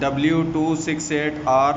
W268R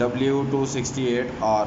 W268R۔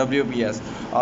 WPS۔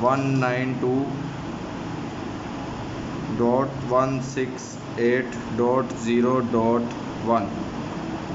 192.168.0.1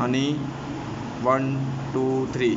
honey123،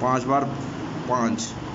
5x5،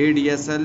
ADSL